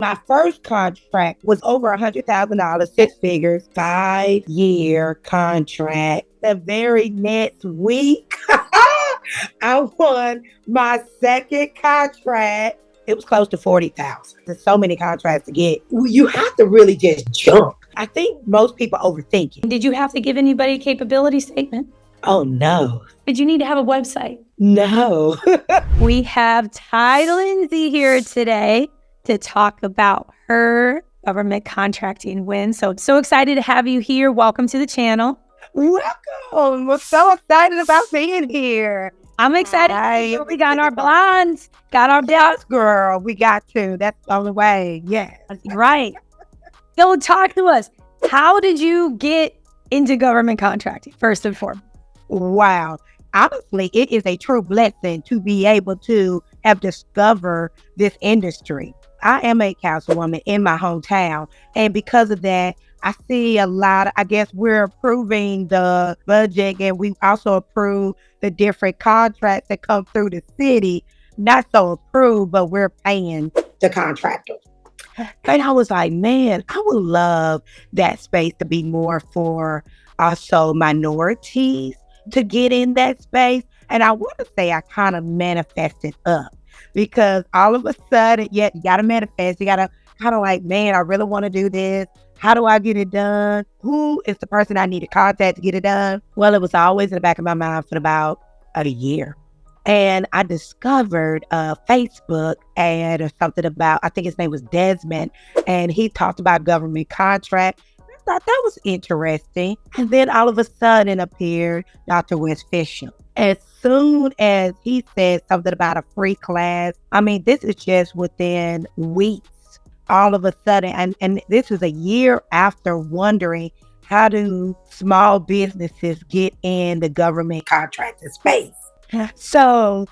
My first contract was over $100,000, 6 figures, 5-year contract. The very next week, I won my second contract. It was close to 40,000. There's so many contracts to get. You have to really just jump. I think most people overthink it. Did you have to give anybody a capability statement? Oh, no. Did you need to have a website? No. We have Ty Lindsay here today to talk about her government contracting win. So excited to have you here. Welcome to the channel. Welcome. We're so excited about being here. I'm excited. We got our blinds, got our Yes, girl. We got to. That's the only way. Yes. Right. So talk to us. How did you get into government contracting, first and foremost? Wow. Honestly, it is a true blessing to be able to have discovered this industry. I am a councilwoman in my hometown, and because of that, I see a lot. I guess we're approving the budget, and we also approve the different contracts that come through the city. Not so approved, but we're paying the contractors. And I was like, man, I would love that space to be more for also minorities to get in that space. And I want to say I kind of manifested up because all of a sudden, you got to manifest. You got to kind of like, man, I really want to do this. How do I get it done? Who is the person I need to contact to get it done? Well, it was always in the back of my mind for about a year. And I discovered a Facebook ad or something about, I think his name was Desmond, and he talked about government contract. I thought that was interesting. And then all of a sudden appeared Dr. Wes Fisher. As soon as he said something about a free class, I mean, this is just within weeks, all of a sudden, and this was a year after wondering, how do small businesses get in the government contracting space? So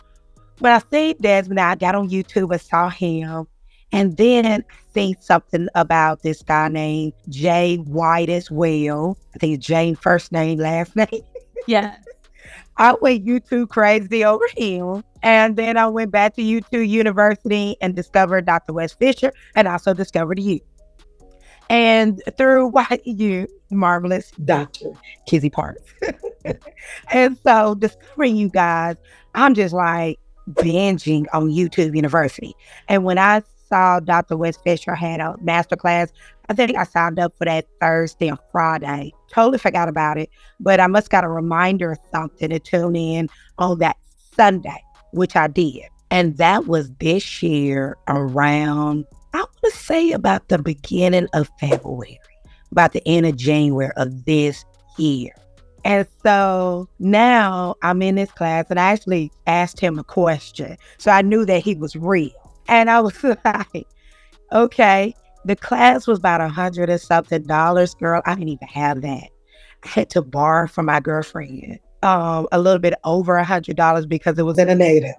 when I seen Desmond, I got on YouTube and saw him. And then I seen something about this guy named Jay White as well. I think it's Jane first name, last name. Yeah. I went YouTube crazy over him. And then I went back to YouTube University and discovered Dr. Wes Fisher and also discovered you. And through YU, marvelous Dr. Kizzy Parks. And so discovering you guys, I'm just like binging on YouTube University. And when I saw Dr. Wes Fisher had a masterclass, I think I signed up for that Thursday and Friday. Totally forgot about it, but I must got a reminder or something to tune in on that Sunday, which I did. And that was this year around, I want to say about the beginning of February, about the end of January of this year. And so now I'm in this class and I actually asked him a question. So I knew that he was real. And I was like, okay, the class was about $100 and something, girl. I didn't even have that. I had to borrow from my girlfriend a little bit over $100 because it was in a native.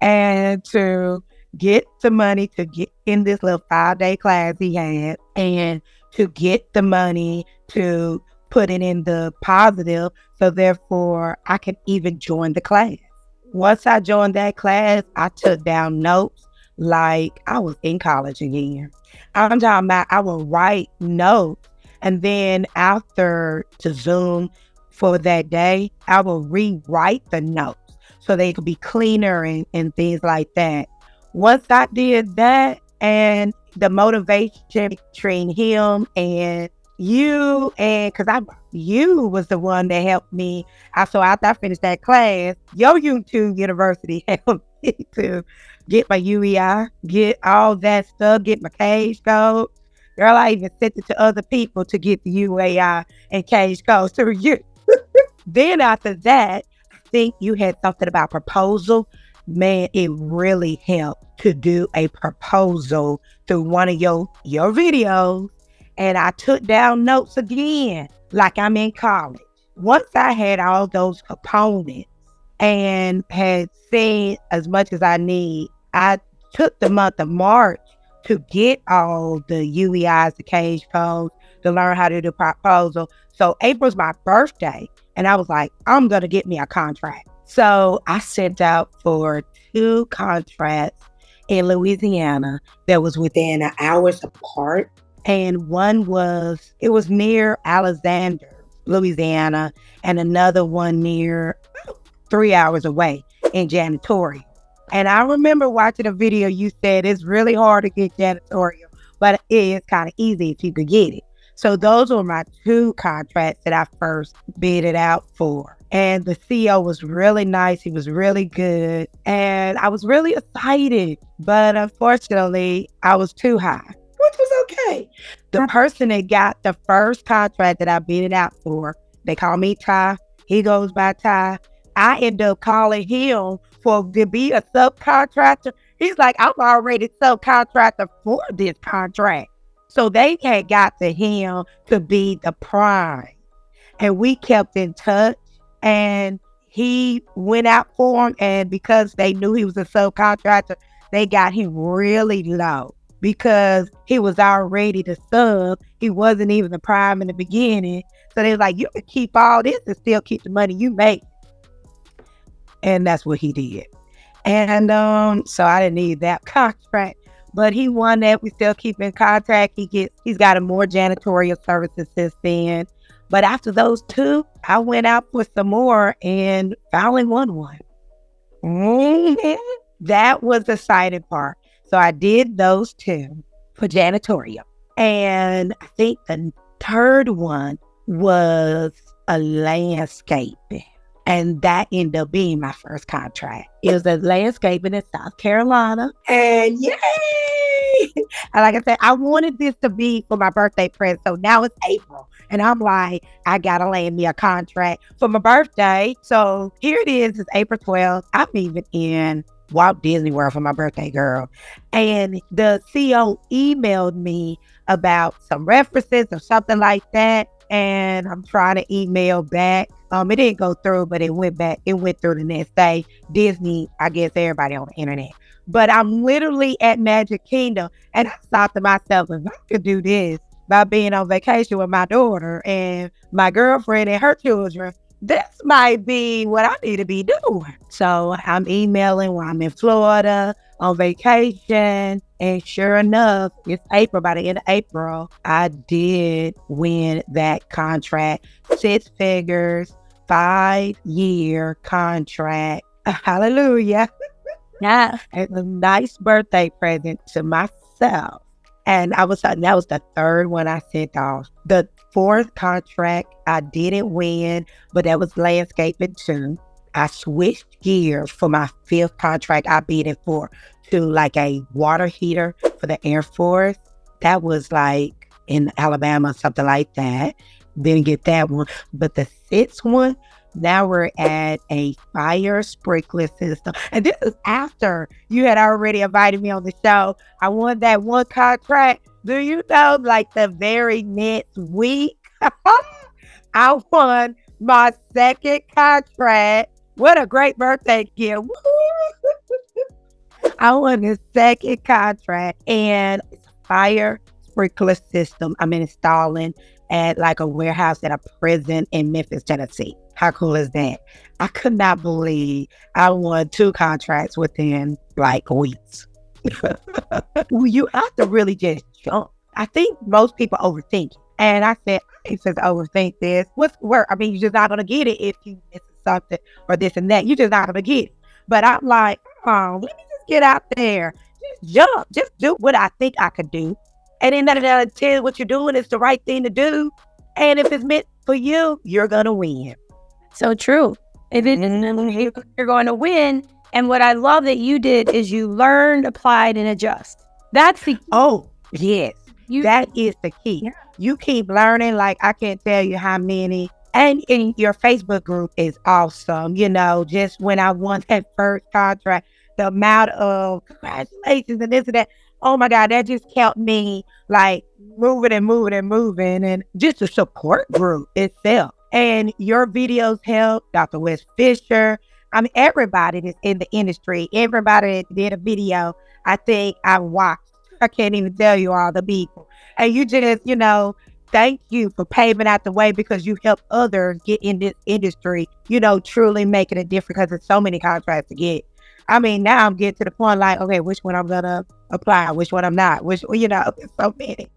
And to get the money to get in this little 5-day class he had, and to get the money to put it in the positive, so therefore I could even join the class. Once I joined that class, I took down notes like I was in college again. I'm talking about I would write notes, and then after to Zoom for that day, I will rewrite the notes so they could be cleaner and things like that. Once I did that, and the motivation between him and you, and you was the one that helped me. So after I finished that class, your YouTube University helped me to get my UEI, get all that stuff, get my cage code. Girl, I even sent it to other people to get the UEI and cage codes through you. Then after that, I think you had something about proposal. Man, it really helped to do a proposal through one of your videos. And I took down notes again, like I'm in college. Once I had all those components and had seen as much as I need, I took the month of March to get all the UEIs, the cage codes, to learn how to do proposal. So April's my birthday, and I was like, I'm going to get me a contract. So I sent out for 2 contracts in Louisiana that was within an hours apart. And one it was near Alexander, Louisiana, and another one near 3 hours away in janitorial. And I remember watching a video, you said it's really hard to get janitorial, but it is kind of easy if you could get it. So those were my two contracts that I first bid it out for. And the CEO was really nice. He was really good. And I was really excited. But unfortunately, I was too high, which was okay. The person that got the first contract that I bid it out for, they call me Ty. He goes by Ty. I end up calling him to be a subcontractor. He's like, I'm already subcontractor for this contract. So they had got to him to be the prime. And we kept in touch. And he went out for him. And because they knew he was a subcontractor, they got him really low because he was already the sub. He wasn't even the prime in the beginning. So they were like, you can keep all this and still keep the money you make. And that's what he did. And so I didn't need that contract. But he won that. We still keep in contact. He's got a more janitorial services since then. But after those two, I went out for some more and finally won one. That was the exciting part. So I did those two for janitorial. And I think the third one was a landscaping. And that ended up being my first contract. It was a landscaping in South Carolina. And yay! And like I said, I wanted this to be for my birthday present. So now it's April. And I'm like, I got to land me a contract for my birthday. So here it is. It's April 12th. I'm even in Walt Disney World for my birthday, girl. And the CEO emailed me about some references or something like that. And I'm trying to email back. It didn't go through, but it went back. It went through the next day. Disney, I guess everybody on the internet. But I'm literally at Magic Kingdom. And I thought to myself, if I could do this by being on vacation with my daughter and my girlfriend and her children, this might be what I need to be doing. So I'm emailing while I'm in Florida on vacation. And sure enough, it's April. By the end of April, I did win that contract. 6 figures, 5-year contract. Hallelujah. Yeah. And a nice birthday present to myself. And that was the third one I sent off. The fourth contract, I didn't win, but that was landscaping too. I switched gears for my fifth contract I bid it for to like a water heater for the Air Force. That was like in Alabama, something like that. Didn't get that one. But the sixth one, now we're at a fire sprinkler system. And this is after you had already invited me on the show. I won that one contract. Do you know, like the very next week, I won my second contract. What a great birthday gift. I won the second contract, and it's a fire sprinkler system I'm installing at like a warehouse at a prison in Memphis, Tennessee. How cool is that? I could not believe I won 2 contracts within like weeks. You have to really just jump. I think most people overthink it. And I said, I ain't supposed to overthink this. What's work? I mean, you're just not going to get it if you miss something or this and that. You're just not going to get it. But I'm like, oh, let me just get out there. Just jump. Just do what I think I could do. And then that tell you what you're doing is the right thing to do. And if it's meant for you, you're going to win. So true. If you're going to win. And what I love that you did is you learned, applied, and adjust. That's the key. Oh, yes. That is the key. Yeah. You keep learning. Like, I can't tell you how many. And in your Facebook group is awesome. You know, just when I won that first contract, the amount of congratulations and this and that. Oh my God, that just kept me like moving. And just the support group itself. And your videos help. Dr. West Fisher. I mean, everybody that's in the industry, everybody that did a video, I think I watched. I can't even tell you all the people. And you just, thank you for paving out the way because you help others get in this industry, truly making a difference because there's so many contracts to get. I mean, now I'm getting to the point like, okay, which one I'm gonna apply, which one I'm not, which, there's so many.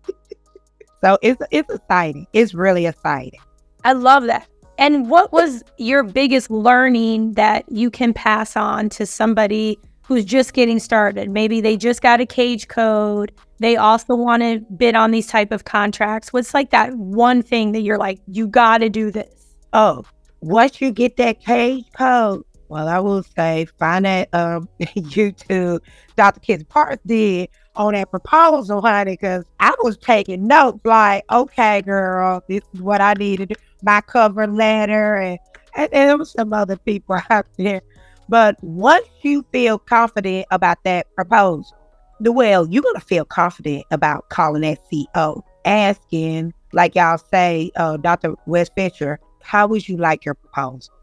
So it's exciting. It's really exciting. I love that. And what was your biggest learning that you can pass on to somebody who's just getting started? Maybe they just got a cage code. They also want to bid on these type of contracts. What's like that one thing that you're like, you got to do this? Oh, once you get that cage code, well, I will say find that YouTube Dr. Kids Parks did on that proposal, honey, because I was taking notes like, okay, girl, this is what I need to do. My cover letter, and there was some other people out there. But once you feel confident about that proposal, you're going to feel confident about calling that CO, asking, like y'all say, Dr. West Fincher, how would you like your proposal?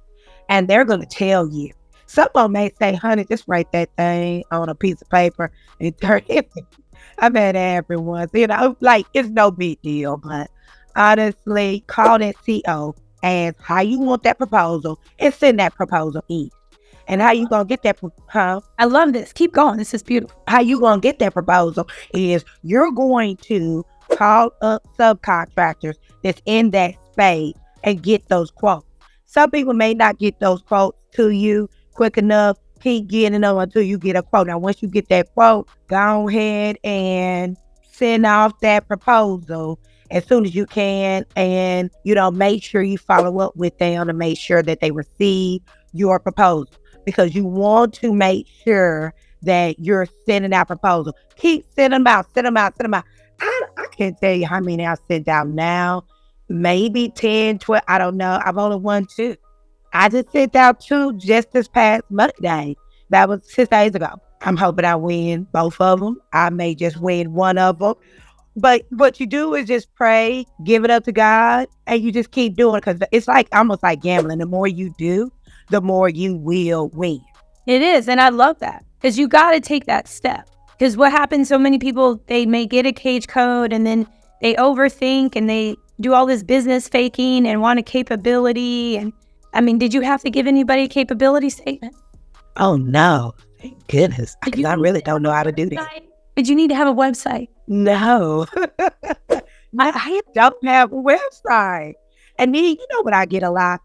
And they're going to tell you. Someone may say, honey, just write that thing on a piece of paper and turn it. I've had everyone, like it's no big deal, but honestly, call that CO, ask how you want that proposal, and send that proposal in. And how you gonna get that? I love this. Keep going. This is beautiful. How you gonna get that proposal is you're going to call up subcontractors that's in that space and get those quotes. Some people may not get those quotes to you quick enough. Keep getting them until you get a quote. Now, once you get that quote, go ahead and send off that proposal as soon as you can. And, make sure you follow up with them to make sure that they receive your proposal, because you want to make sure that you're sending out proposal. Keep sending them out, send them out, send them out. I can't tell you how many I've sent out now. Maybe 10, 12, I don't know. I've only won 2. I just sent out 2 just this past Monday. That was 6 days ago. I'm hoping I win both of them. I may just win one of them. But what you do is just pray, give it up to God, and you just keep doing it, because it's like almost like gambling. The more you do, the more you will win. It is. And I love that, because you got to take that step. Because what happens, so many people, they may get a cage code and then they overthink and they do all this business faking and want a capability. And I mean, did you have to give anybody a capability statement? Oh, no. Thank goodness. Because I really don't know how to do this. Did you need to have a website? No. I don't have a website. And then, what I get a lot?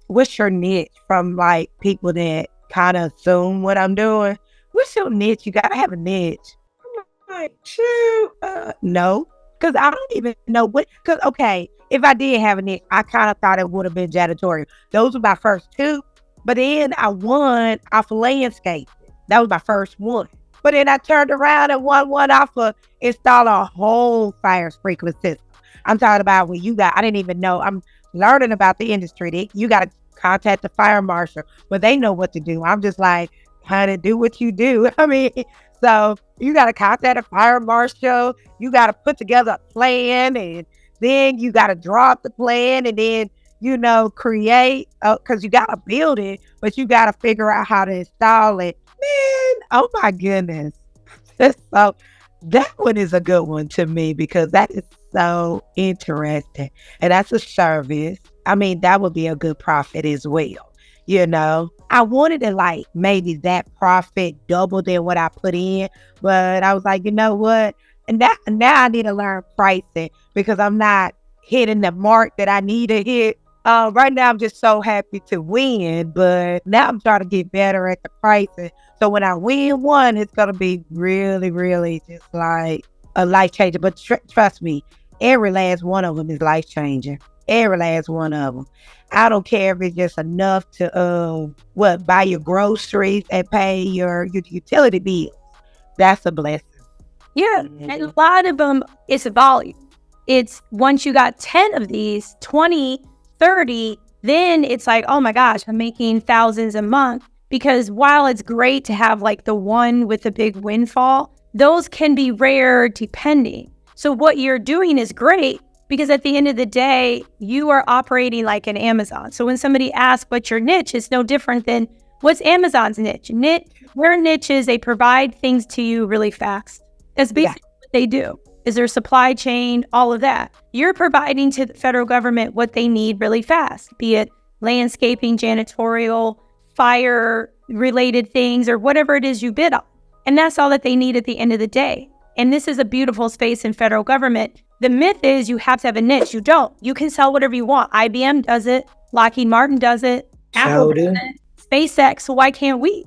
What's your niche, from like people that kind of assume what I'm doing? What's your niche? You got to have a niche. I'm like, shoot, no. Because I don't even know what, because, okay, if I did have a niche, I kind of thought it would have been janitorial. Those were my first 2. But then I won off of landscape. That was my first one. But then I turned around and won one off of install a whole fire sprinkler system. I'm talking about when I didn't even know. I'm learning about the industry. You got to contact the fire marshal, but they know what to do. I'm just like, honey, do what you do. I mean, so you got to contact a fire marshal. You got to put together a plan, and then you got to draw up the plan, and then, create, because you got to build it, but you got to figure out how to install it. Man, oh my goodness. So that one is a good one to me, because that is so interesting. And that's a service. I mean, that would be a good profit as well. I wanted to like maybe that profit double than what I put in, but I was like, you know what? And now I need to learn pricing, because I'm not hitting the mark that I need to hit. Right now, I'm just so happy to win, but now I'm trying to get better at the pricing. So when I win one, it's going to be really, really just like a life changer. But trust me, every last one of them is life changing. Every last one of them. I don't care if it's just enough to buy your groceries and pay your utility bills. That's a blessing. Yeah, and a lot of them, it's a volume. It's once you got 10 of these, 20, 30, then it's like, oh my gosh, I'm making thousands a month. Because while it's great to have like the one with the big windfall, those can be rare depending. So what you're doing is great, because at the end of the day, you are operating like an Amazon. So when somebody asks what's your niche, it's no different than what's Amazon's niche. Their niche is they provide things to you really fast. That's basically what they do. Is their supply chain, all of that. You're providing to the federal government what they need really fast, be it landscaping, janitorial, fire related things or whatever it is you bid on. And that's all that they need at the end of the day. And this is a beautiful space in federal government. The myth is you have to have a niche. You don't. You can sell whatever you want. IBM does it. Lockheed Martin does it. Apple does it. SpaceX. So why can't we?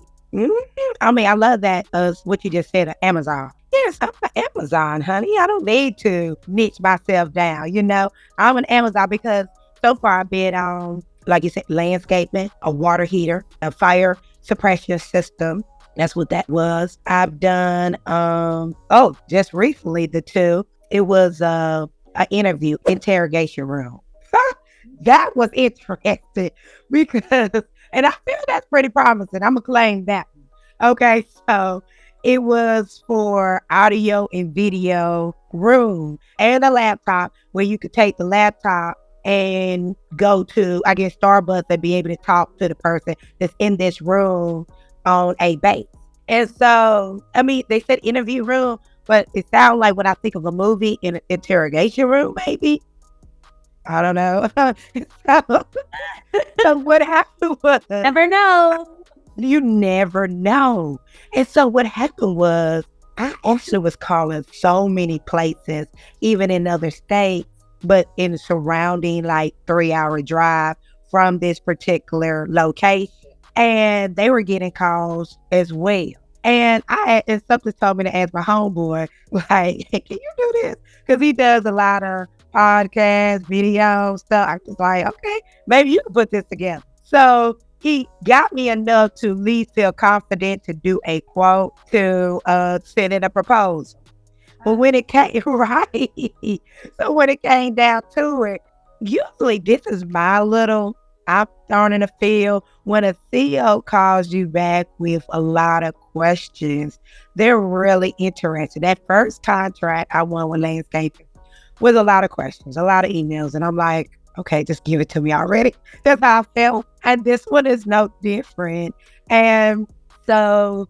I mean, I love that, what you just said, Amazon. Yes, I'm an Amazon, honey. I don't need to niche myself down, I'm an Amazon because so far I've been on, like you said, landscaping, a water heater, a fire suppression system. That's what that was. I've done, just recently, the two. It was an interrogation room. That was interesting because, and I feel that's pretty promising. I'm going to claim that. Okay, so it was for audio and video room and a laptop where you could take the laptop and go to, I guess, Starbucks and be able to talk to the person that's in this room on a base. And so, I mean, they said interview room, but it sounds like when I think of a movie in an interrogation room, maybe. I don't know. So what happened was... Never know. You never know. And so what happened was I actually was calling so many places, even in other states, but in surrounding 3-hour drive from this particular location. And they were getting calls as well. And something told me to ask my homeboy, can you do this? Because he does a lot of podcasts, videos, stuff. I was like, okay, maybe you can put this together. So he got me enough to at least feel confident to do a quote, to send in a proposal. But when it came, right. So when it came down to it, usually this is my little, I'm thrown in the field. When a CEO calls you back with a lot of questions, they're really interested. That first contract I won with landscaping was a lot of questions, a lot of emails. And I'm like, okay, just give it to me already. That's how I felt. And this one is no different. And so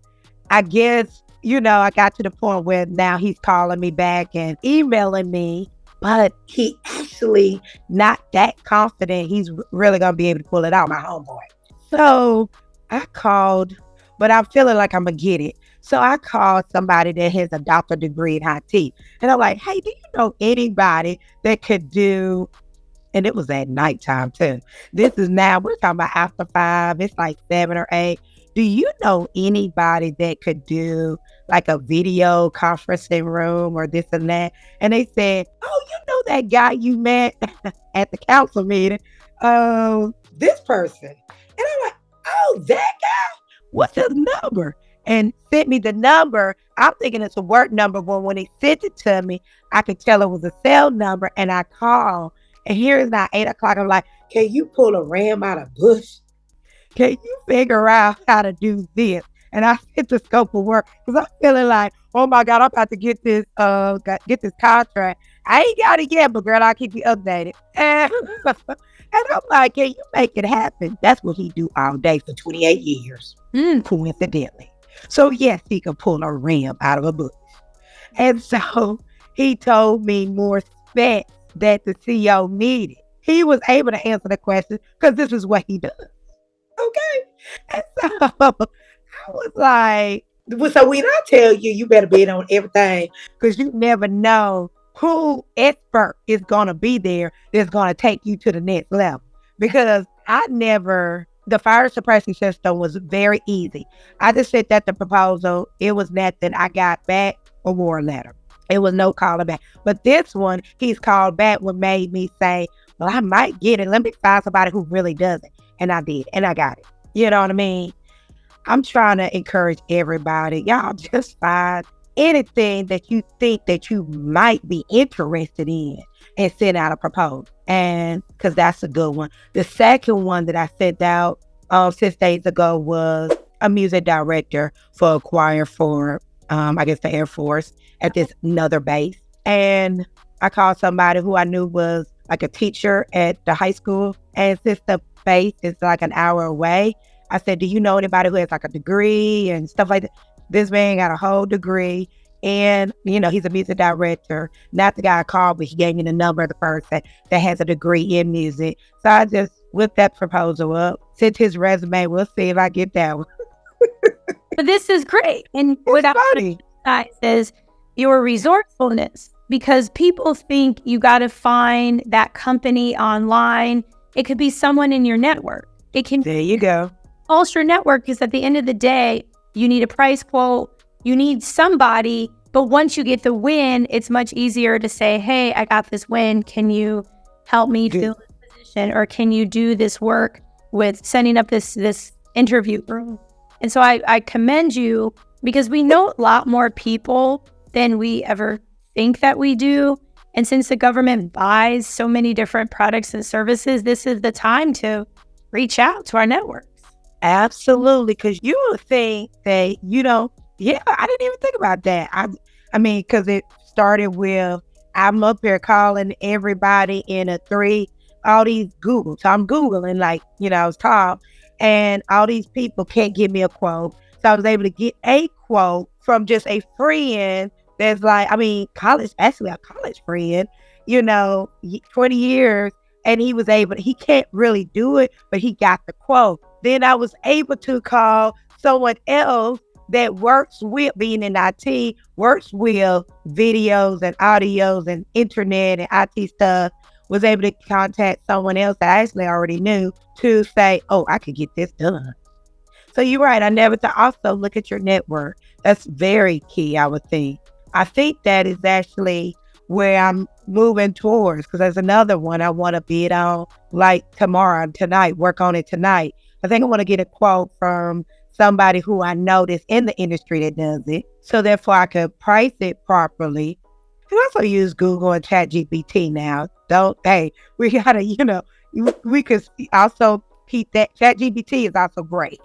I guess, I got to the point where now he's calling me back and emailing me, but he actually not that confident he's really going to be able to pull it out, my homeboy. So I called, but I'm feeling like I'm going to get it. So I called somebody that has a doctorate degree in IT. And I'm like, hey, do you know anybody that could do, and it was at nighttime too. This is now, we're talking about after 5, it's 7 or 8. Do you know anybody that could do a video conferencing room or this and that? And they said, oh, you know that guy you met at the council meeting? This person. And I'm like, oh, that guy? What's his number? And sent me the number. I'm thinking it's a work number, but when he sent it to me, I could tell it was a cell number, and I called. And here is now 8 o'clock. I'm like, can you pull a ram out of bush? Can you figure out how to do this? And I hit the scope of work because I'm feeling like, oh my God, I'm about to get this contract. I ain't got it yet, but girl, I'll keep you updated. And I'm like, can you make it happen? That's what he do all day for 28 years, coincidentally. So yes, he can pull a ram out of a bush. And so he told me more specs that the CEO needed. He was able to answer the question because this is what he does. Okay. And so I was like, so when I tell you, you better bid on everything because you never know who expert is going to be there that's going to take you to the next level. Because the fire suppression system was very easy. I just sent that the proposal. It was nothing. I got back a war letter. It was no calling back. But this one, he's called back, what made me say, well, I might get it. Let me find somebody who really does it. And I did. And I got it. You know what I mean? I'm trying to encourage everybody. Y'all just find anything that you think that you might be interested in and send out a proposal. And because that's a good one. The second one that I sent out 6 days ago was a music director for a choir for, I guess, the Air Force at this another base. And I called somebody who I knew was a teacher at the high school. And since the base is an hour away, I said, do you know anybody who has a degree and stuff like that? This man got a whole degree. And, he's a music director. Not the guy I called, but he gave me the number of the person that has a degree in music. So I just whip that proposal up, send his resume. We'll see if I get that one. But this is great. And what I Funny. is your resourcefulness, because people think you got to find that company online. It could be someone in your network. It can There you go. pulse your network, because at the end of the day, you need a price quote, you need somebody. But once you get the win, it's much easier to say, hey, I got this win. Can you help me fill this position? Or can you do this work with setting up this interview room? And so I commend you, because we know a lot more people than we ever think that we do. And since the government buys so many different products and services, this is the time to reach out to our networks. Absolutely. Because you would think that, yeah, I didn't even think about that. I mean, because it started with, I'm up here calling everybody in all these Google. So I'm Googling, like, I was taught, and all these people can't give me a quote. So I was able to get a quote from just a friend that's like, a college friend, 20 years. And he can't really do it, but he got the quote. Then I was able to call someone else that works with, being in IT, works with videos and audios and internet and IT stuff, was able to contact someone else that I actually already knew to say, oh, I could get this done. So you're right. I never thought. Also, look at your network. That's very key, I would think. I think that is actually where I'm moving towards, because there's another one I want to bid on, like tonight, work on it tonight. I think I want to get a quote from somebody who I know that's in the industry that does it, so therefore I could price it properly. And also use Google and ChatGPT now. We gotta, we could also keep that. ChatGPT is also great.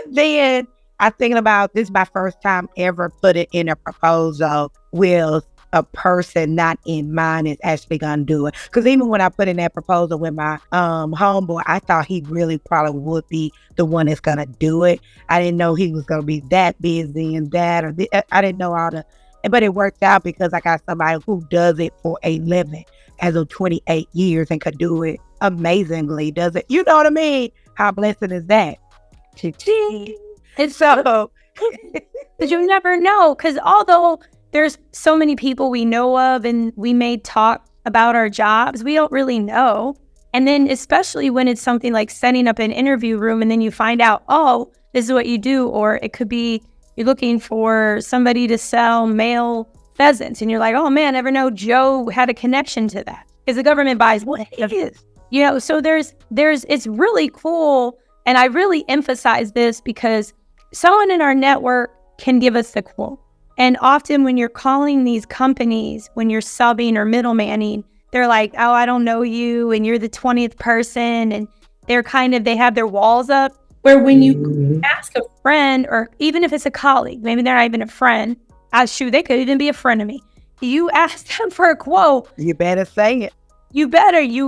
And then I'm thinking about, this is my first time ever put it in a proposal with a person not in mind is actually gonna do it. Because even when I put in that proposal with my homeboy, I thought he really probably would be the one that's gonna do it. I didn't know he was gonna be that busy and that, I didn't know but it worked out because I got somebody who does it for a living as of 28 years and could do it amazingly. Does it? You know what I mean? How blessing is that? It's so, but you never know, because although there's so many people we know of and we may talk about our jobs, we don't really know. And then especially when it's something like setting up an interview room and then you find out, oh, this is what you do. Or it could be you're looking for somebody to sell male pheasants and you're like, oh man, I never know Joe had a connection to that, because the government buys what it is. So there's it's really cool. And I really emphasize this because someone in our network can give us the quote. And often when you're calling these companies, when you're subbing or middlemaning, they're like, oh, I don't know you, and you're the 20th person. And they have their walls up, where when you ask a friend, or even if it's a colleague, maybe they're not even a friend, they could even be a friend of me. You ask them for a quote. You better say it. You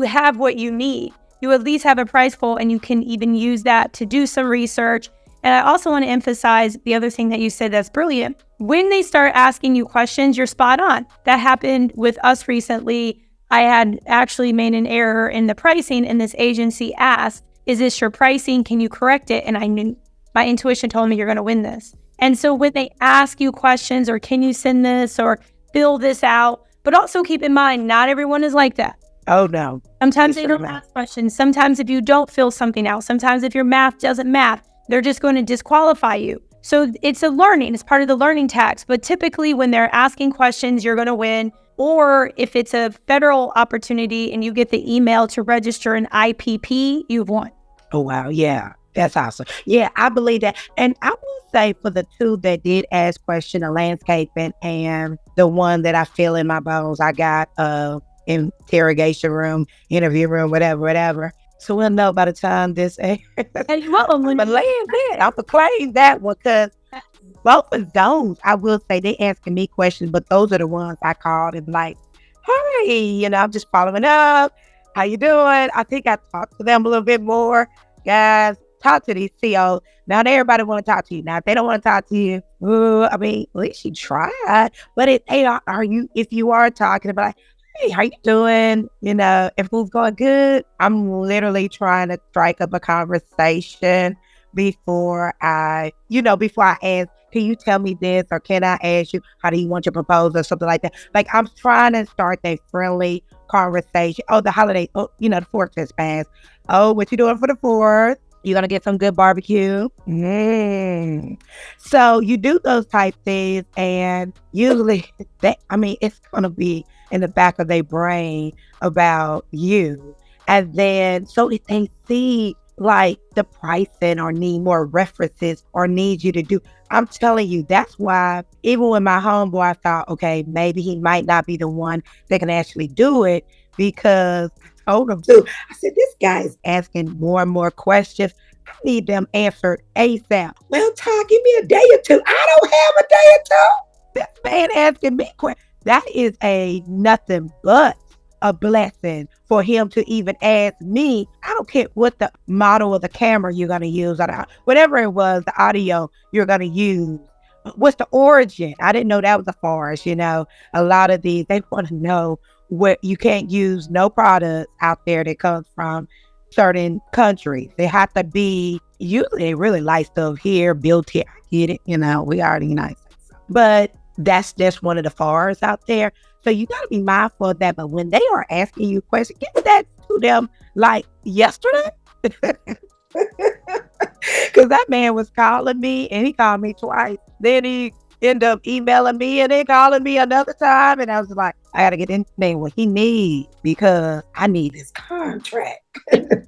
have what you need. You at least have a price quote, and you can even use that to do some research. And I also want to emphasize the other thing that you said that's brilliant. When they start asking you questions, you're spot on. That happened with us recently. I had actually made an error in the pricing, and this agency asked, is this your pricing? Can you correct it? And I knew, my intuition told me, you're going to win this. And so when they ask you questions, or can you send this or fill this out, but also keep in mind, not everyone is like that. Oh, no. Sometimes they don't ask questions. Sometimes if you don't fill something out, sometimes if your math doesn't math, they're just going to disqualify you. So it's a learning. It's part of the learning tax. But typically when they're asking questions, you're going to win. Or if it's a federal opportunity and you get the email to register an IPP, you've won. Oh, wow. Yeah. That's awesome. Yeah, I believe that. And I will say, for the two that did ask question, the landscaping and the one that I feel in my bones, I got interrogation room, interview room, whatever. So we'll know by the time this airs. I'm going to claim that one, because both of those, I will say, they asking me questions, but those are the ones I called and like, hey, I'm just following up. How you doing? I think I talked to them a little bit more. Guys, talk to these CEOs. Not everybody want to talk to you. Now, if they don't want to talk to you, at least you tried. But if you are talking about, hey, how you doing? You know, if it's going good, I'm literally trying to strike up a conversation before I ask, can you tell me this? Or can I ask you, how do you want your proposal or something like that? Like, I'm trying to start that friendly conversation. Oh, the holiday, oh, the 4th just passed. Oh, what you doing for the 4th? You're going to get some good barbecue. So you do those type things, and usually it's going to be in the back of their brain about you. And then, so if they see like the pricing or need more references or need you to do, I'm telling you, that's why even with my homeboy, I thought, okay, maybe he might not be the one that can actually do it, because I told him to. I said, this guy is asking more and more questions. I need them answered ASAP. Well, Todd, give me a day or two. I don't have a day or two. This man asking me questions. That is a nothing but a blessing for him to even ask me. I don't care what the model of the camera you're going to use, or whatever it was, the audio you're going to use. What's the origin? I didn't know that was a forest. A lot of these, they want to know what you can't use no products out there that comes from certain countries. They have to be, usually they really like stuff here, built here. I get it. We already United States. But that's just one of the forests out there. So you got to be mindful of that. But when they are asking you questions, get that to them like yesterday. Because that man was calling me, and he called me twice. Then he ended up emailing me and then calling me another time. And I was like, I got to get in there what he needs, because I need this contract. And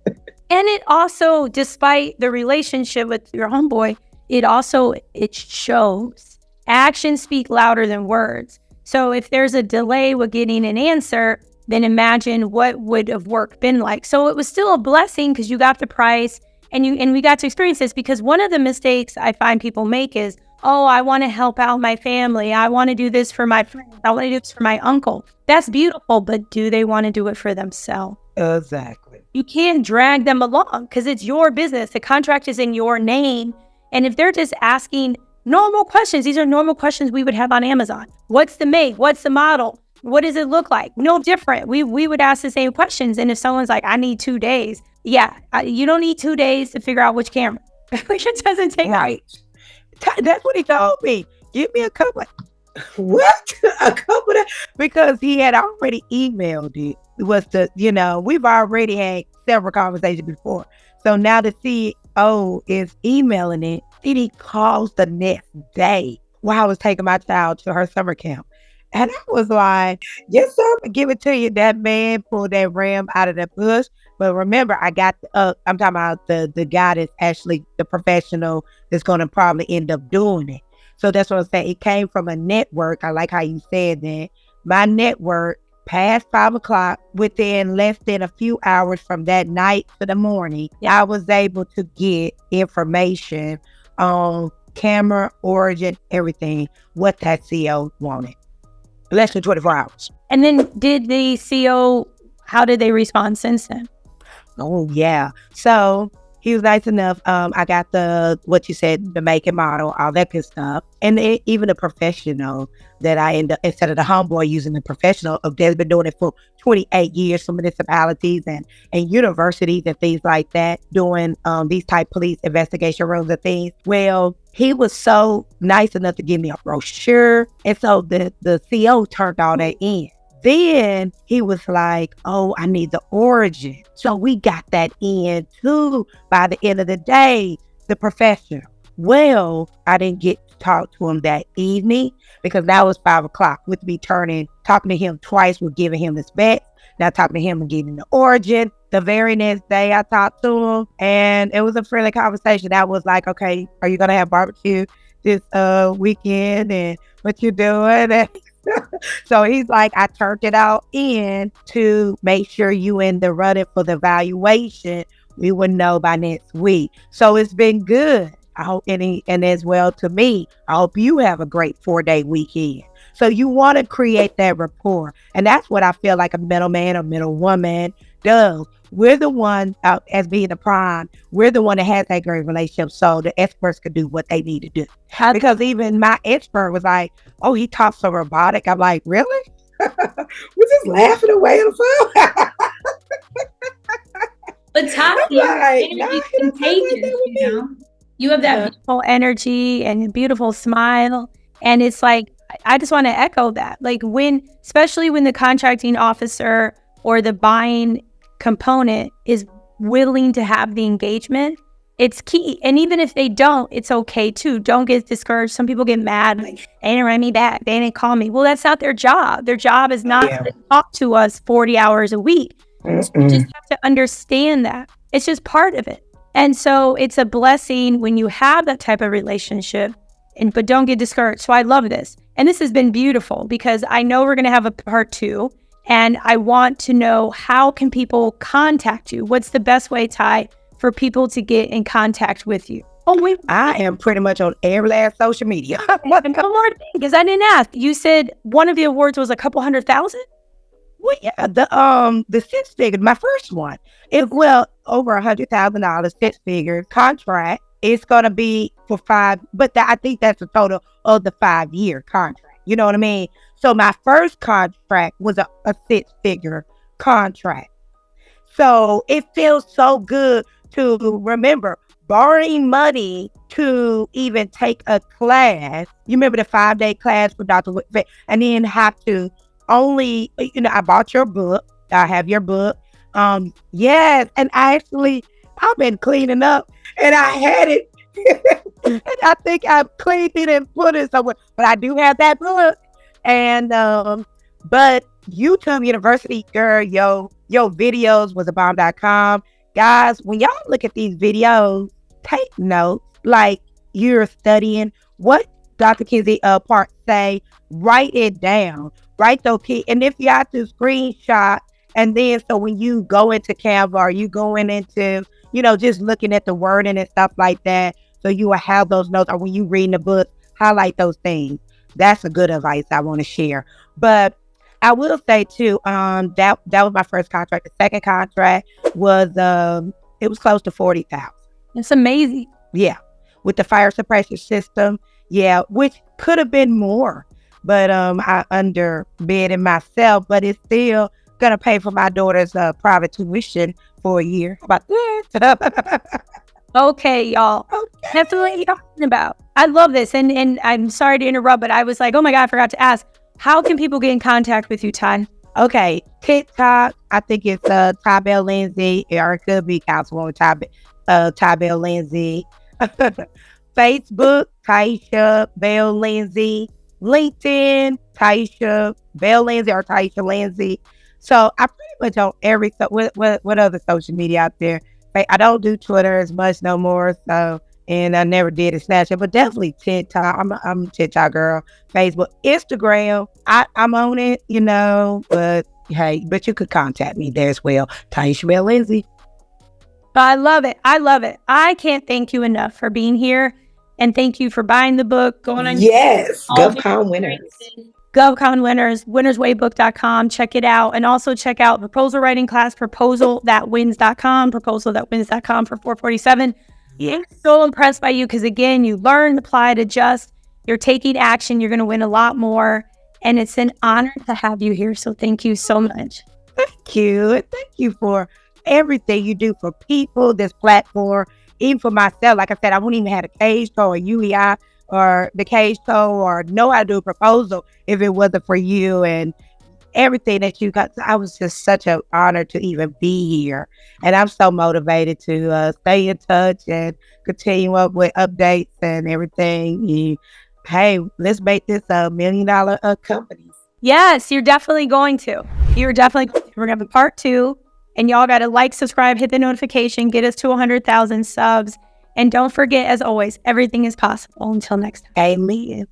it also, despite the relationship with your homeboy, it shows. Actions speak louder than words. So if there's a delay with getting an answer, then imagine what would have work been like. So it was still a blessing because you got the price and we got to experience this, because one of the mistakes I find people make is, oh, I want to help out my family. I want to do this for my friends. I want to do this for my uncle. That's beautiful, but do they want to do it for themselves? Exactly. You can't drag them along because it's your business. The contract is in your name. And if they're just asking normal questions, these are normal questions we would have on Amazon. What's the make? What's the model? What does it look like? No different. We would ask the same questions. And if someone's like, I need 2 days. Yeah, you don't need 2 days to figure out which camera. It doesn't take right. That's what he told me. Give me a couple. What? A couple of, because he had already emailed it. It was we've already had several conversations before. So now the CEO is emailing it. And he calls the next day while I was taking my child to her summer camp. And I was like, yes, sir, I'm gonna give it to you. That man pulled that ram out of the bush. But remember, I'm talking about the guy that's actually the professional that's going to probably end up doing it. So that's what I'm saying. It came from a network. I like how you said that. My network, past 5 o'clock, within less than a few hours from that night to the morning, I was able to get information on camera, origin, everything, what that CEO wanted. Less than 24 hours. And then did the CEO, how did they respond since then? Oh, yeah. So he was nice enough. I got what you said, the make and model, all that good stuff. And even the professional that I end up, instead of the homeboy using the professional, they've been doing it for 28 years for municipalities and universities and things like that, doing these type police investigation rooms and things. Well, he was so nice enough to give me a brochure. And so the CEO turned all that in. Then he was like, oh, I need the origin. So we got that in too by the end of the day, the professional. Well, I didn't get to talk to him that evening because that was 5 o'clock with me talking to him twice, with giving him his bet. Now talking to him and giving the origin. The very next day I talked to him and it was a friendly conversation. I was like, okay, are you going to have barbecue this weekend, and what you doing? And so he's like, I turned it out in to make sure you in the running for the valuation. We would know by next week. So it's been good. I hope, and as well to me, I hope you have a great 4-day weekend. So you want to create that rapport. And that's what I feel like a middleman or middlewoman does. We're the one, as being the prime, we're the one that has that great relationship so the experts can do what they need to do. Because even my expert was like, oh, he talks so robotic. I'm like, really? We're just laughing away on the phone. But Ty, I'm your like, nah, energy is he don't talk like contagious, that with you me. know? You have that beautiful energy and a beautiful smile. And it's like, I just want to echo that. Like especially when the contracting officer or the buying component is willing to have the engagement, it's key. And even if they don't, it's okay too. Don't get discouraged. Some people get mad, like, they didn't write me back. They didn't call me. Well, that's not their job. Their job is not to talk to us 40 hours a week. So you just have to understand that. It's just part of it. And so it's a blessing when you have that type of relationship, but don't get discouraged. So I love this. And this has been beautiful because I know we're going to have a part 2. And I want to know, how can people contact you? What's the best way, Ty, for people to get in contact with you? Oh, wait. I am pretty much on every last social media. And one more thing, because I didn't ask. You said one of the awards was a couple $100,000? Well, yeah, the 6 figure, my first one, over $100,000, 6 figure contract. It's gonna be for 5, but I think that's the total of the 5-year contract. You know what I mean? So my first contract was a 6 figure contract. So it feels so good to remember borrowing money to even take a class. You remember the 5-day class for Dr. Whitfield, and then have to only, I bought your book. I have your book. Yes. And I've been cleaning up and I had it. And I think I cleaned it and put it somewhere, but I do have that book. And, but YouTube University, girl, your videos was a bomb.com. Guys, when y'all look at these videos, take notes like you're studying what Dr. Kinsey Park say, write it down, write those key. And if you have to screenshot, and then so when you go into Canva or you going into, just looking at the wording and stuff like that, so you will have those notes, or when you reading the book, highlight those things. That's a good advice I want to share. But I will say too, that was my first contract. The second contract was it was close to 40,000. It's amazing. Yeah, with the fire suppression system. Yeah, which could have been more, but I underbid myself. But it's still gonna pay for my daughter's private tuition for a year. About that. Okay, y'all. Okay. Definitely talking about. I love this, and I'm sorry to interrupt, but I was like, oh my God, I forgot to ask. How can people get in contact with you, Ty? Okay, TikTok, I think it's Ty Bell Lindsay, or it could be Councilwoman Ty Bell Lindsay. Facebook, Taisha Bell Lindsay. LinkedIn, Taisha Bell Lindsay or Taisha Lindsay. So I pretty much on every, what other social media out there? I don't do Twitter as much no more, so, and I never did a Snapchat, but definitely TikTok. I'm a TikTok girl. Facebook, Instagram, I'm on it, but hey, but you could contact me there as well. Taisha Bell Lindsay. I love it. I love it. I can't thank you enough for being here, and thank you for buying the book, going on. Yes, GovCon winners. GovCon winners, winnerswaybook.com. Check it out. And also check out proposal writing class, proposalthatwins.com, proposalthatwins.com for $447. Yeah. I'm so impressed by you because, again, you learn, apply, adjust. You're taking action. You're going to win a lot more. And it's an honor to have you here. So thank you so much. Thank you. And thank you for everything you do for people, this platform, even for myself. Like I said, I wouldn't even have a cage toe or UEI or the cage toe or know how to do a proposal if it wasn't for you and everything that you got. I was just such an honor to even be here. And I'm so motivated to stay in touch and continue up with updates and everything. Hey, let's make this a $1 million company. Yes, you're definitely going to. We're going to have a part 2. And y'all got to like, subscribe, hit the notification, get us to 100,000 subs. And don't forget, as always, everything is possible. Until next time. Amen.